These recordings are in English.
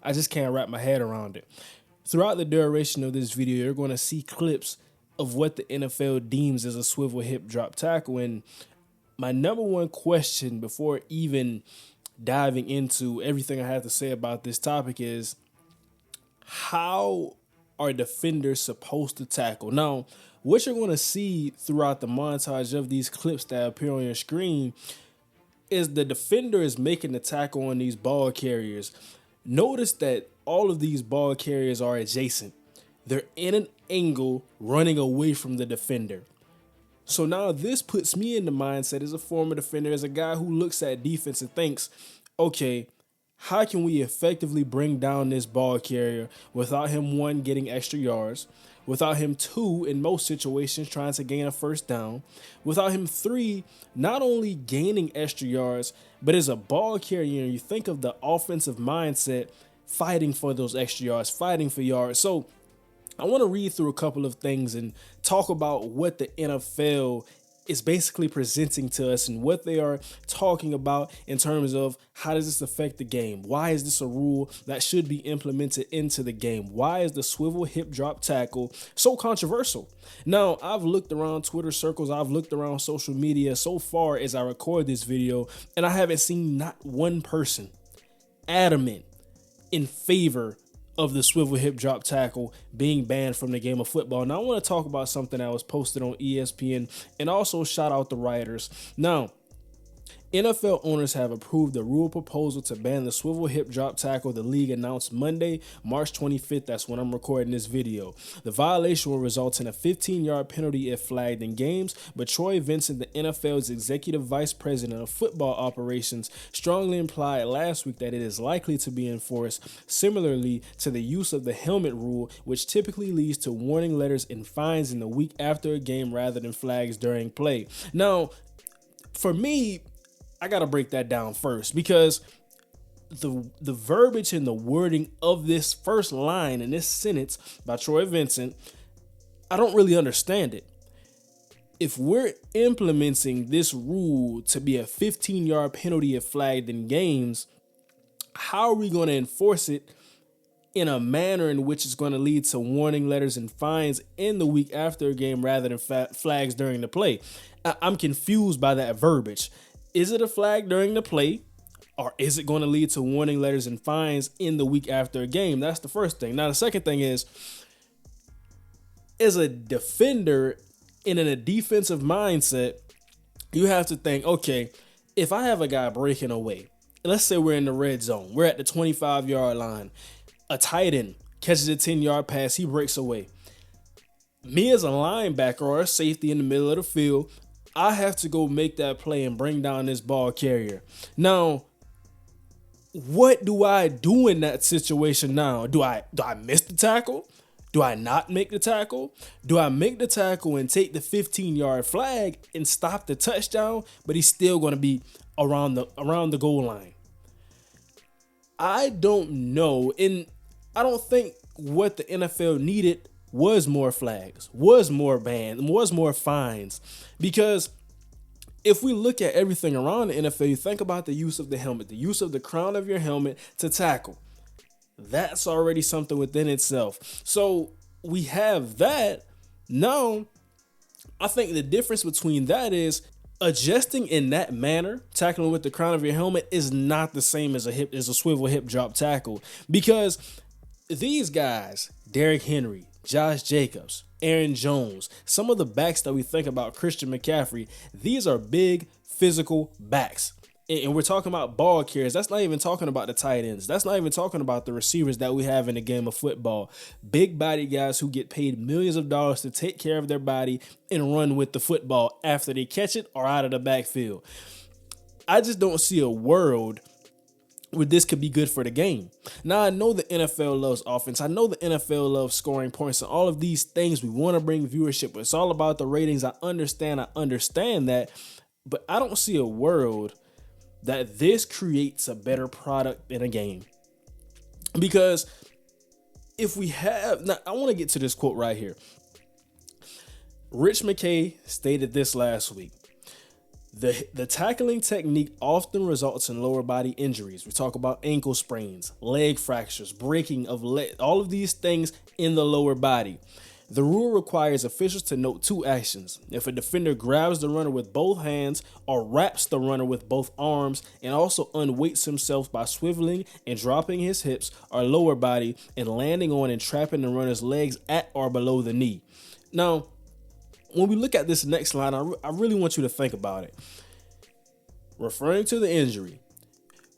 I just can't wrap my head around it. Throughout the duration of this video, you're going to see clips of what the NFL deems as a swivel hip drop tackle. And my number one question before even diving into everything I have to say about this topic is, how are defenders supposed to tackle? Now, what you're going to see throughout the montage of these clips that appear on your screen is the defender is making the tackle on these ball carriers. Notice that all of these ball carriers are adjacent. They're in an angle running away from the defender. So now this puts me in the mindset as a former defender, as a guy who looks at defense and thinks, okay, how can we effectively bring down this ball carrier without him, one, getting extra yards, without him, two, in most situations, trying to gain a first down, without him, three, not only gaining extra yards, but as a ball carrier, you think of the offensive mindset, fighting for those extra yards, fighting for yards. So I want to read through a couple of things and talk about what the NFL is basically presenting to us and what they are talking about in terms of how does this affect the game? Why is this a rule that should be implemented into the game? Why is the swivel hip drop tackle so controversial? Now, I've looked around Twitter circles, I've looked around social media so far as I record this video, and I haven't seen not one person adamant in favor of the swivel hip drop tackle being banned from the game of football. Now, I want to talk about something that was posted on ESPN and also shout out the writers. Now, NFL owners have approved the rule proposal to ban the swivel hip drop tackle. The league announced Monday, March 25th. That's when I'm recording this video. The violation will result in a 15-yard penalty if flagged in games, but Troy Vincent, the NFL's executive vice president of football operations, strongly implied last week that it is likely to be enforced similarly to the use of the helmet rule, which typically leads to warning letters and fines in the week after a game rather than flags during play. Now, for me, I got to break that down first, because the verbiage and the wording of this first line in this sentence by Troy Vincent, I don't really understand it. If we're implementing this rule to be a 15-yard penalty if flagged in games, how are we going to enforce it in a manner in which it's going to lead to warning letters and fines in the week after a game rather than flags during the play? I'm confused by that verbiage. Is it a flag during the play, or is it going to lead to warning letters and fines in the week after a game? That's the first thing. Now, the second thing is, as a defender in a defensive mindset, you have to think, okay, if I have a guy breaking away, let's say we're in the red zone, we're at the 25-yard line, a tight end catches a 10-yard pass, he breaks away. Me as a linebacker or a safety in the middle of the field, I have to go make that play and bring down this ball carrier. Now, what do I do in that situation now? Do I miss the tackle? Do I not make the tackle? Do I make the tackle and take the 15-yard flag and stop the touchdown, but he's still going to be around the goal line? I don't know, and I don't think what the NFL needed was more flags, was more bans, was more fines. Because if we look at everything around the NFL, you think about the use of the helmet, the use of the crown of your helmet to tackle. That's already something within itself. So we have that. Now, I think the difference between that is adjusting in that manner, tackling with the crown of your helmet, is not the same as a swivel hip drop tackle. Because these guys, Derrick Henry, Josh Jacobs, Aaron Jones, some of the backs that we think about, Christian McCaffrey, these are big physical backs. And we're talking about ball carriers. That's not even talking about the tight ends. That's not even talking about the receivers that we have in the game of football. Big body guys who get paid millions of dollars to take care of their body and run with the football after they catch it or out of the backfield. I just don't see a world where this could be good for the game. Now, I know the NFL loves offense. I know the NFL loves scoring points and all of these things. We want to bring viewership. It's all about the ratings. I understand that. But I don't see a world that this creates a better product in a game. Because if we have, now I want to get to this quote right here. Rich McKay stated this last week. The tackling technique often results in lower body injuries. We talk about ankle sprains, leg fractures, breaking of leg, all of these things in the lower body. The rule requires officials to note two actions. If a defender grabs the runner with both hands or wraps the runner with both arms and also unweights himself by swiveling and dropping his hips or lower body and landing on and trapping the runner's legs at or below the knee. Now, when we look at this next line, I really want you to think about it. Referring to the injury,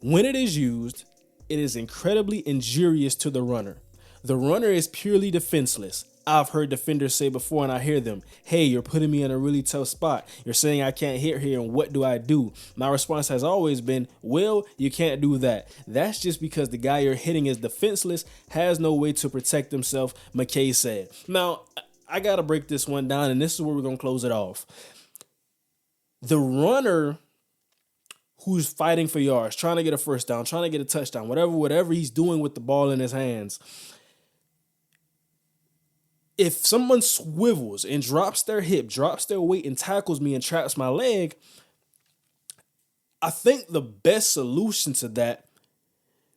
when it is used, it is incredibly injurious to the runner. The runner is purely defenseless. I've heard defenders say before, and I hear them, hey, you're putting me in a really tough spot. You're saying I can't hit here, and what do I do? My response has always been, well, you can't do that. That's just because the guy you're hitting is defenseless, has no way to protect himself, McKay said. Now, I got to break this one down, and this is where we're going to close it off. The runner who's fighting for yards, trying to get a first down, trying to get a touchdown, whatever he's doing with the ball in his hands, if someone swivels and drops their hip, drops their weight and tackles me and traps my leg, I think the best solution to that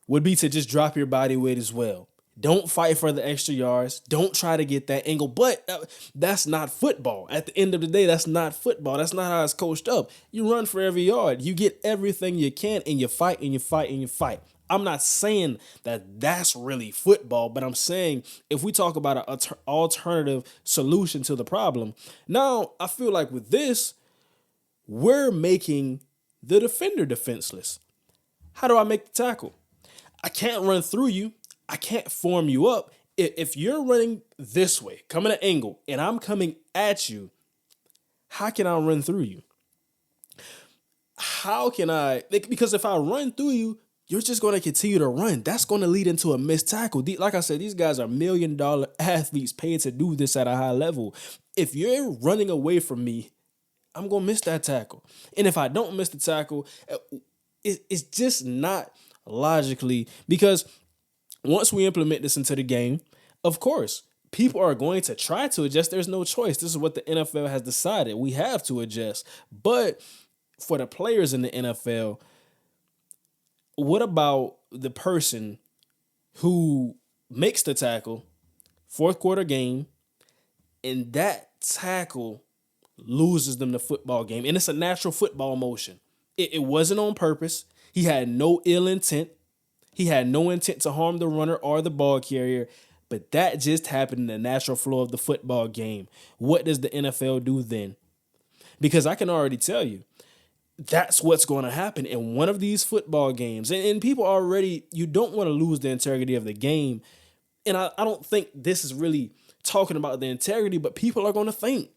would be to just drop your body weight as well. Don't fight for the extra yards. Don't try to get that angle. But that's not football. At the end of the day, that's not football. That's not how it's coached up. You run for every yard. You get everything you can, and you fight and you fight and you fight. I'm not saying that that's really football, but I'm saying if we talk about an alternative solution to the problem, now I feel like with this, we're making the defender defenseless. How do I make the tackle? I can't run through you. I can't form you up. If you're running this way, coming at an angle, and I'm coming at you, how can I run through you? How can I? Because if I run through you, you're just going to continue to run. That's going to lead into a missed tackle. Like I said, these guys are $1 million athletes paid to do this at a high level. If you're running away from me, I'm going to miss that tackle. And if I don't miss the tackle, it's just not logically, because once we implement this into the game, of course, people are going to try to adjust. There's no choice. This is what the NFL has decided. We have to adjust. But for the players in the NFL, what about the person who makes the tackle, fourth quarter game, and that tackle loses them the football game? And it's a natural football motion. It wasn't on purpose. He had no ill intent. He had no intent to harm the runner or the ball carrier, but that just happened in the natural flow of the football game. What does the NFL do then? Because I can already tell you, that's what's going to happen in one of these football games. And people already, you don't want to lose the integrity of the game. And I don't think this is really talking about the integrity, but people are going to think.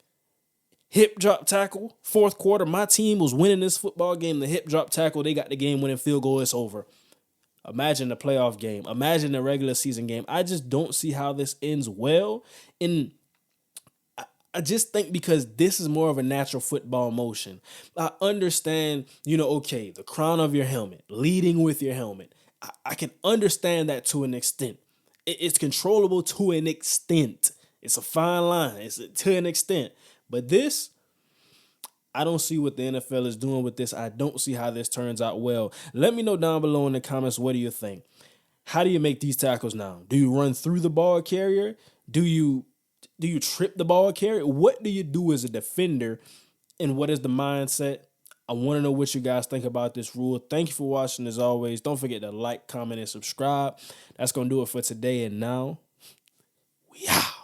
Hip drop tackle, fourth quarter, my team was winning this football game. The hip drop tackle, they got the game winning field goal, it's over. Imagine the playoff game. Imagine the regular season game. I just don't see how this ends well. And I just think because this is more of a natural football motion. I understand, okay, the crown of your helmet, leading with your helmet. I can understand that to an extent. It's controllable to an extent. It's a fine line. It's to an extent. But this, I don't see what the NFL is doing with this. I don't see how this turns out well. Let me know down below in the comments, what do you think? How do you make these tackles now? Do you run through the ball carrier? Do you trip the ball carrier? What do you do as a defender? And what is the mindset? I want to know what you guys think about this rule. Thank you for watching as always. Don't forget to like, comment, and subscribe. That's going to do it for today. And now, we out.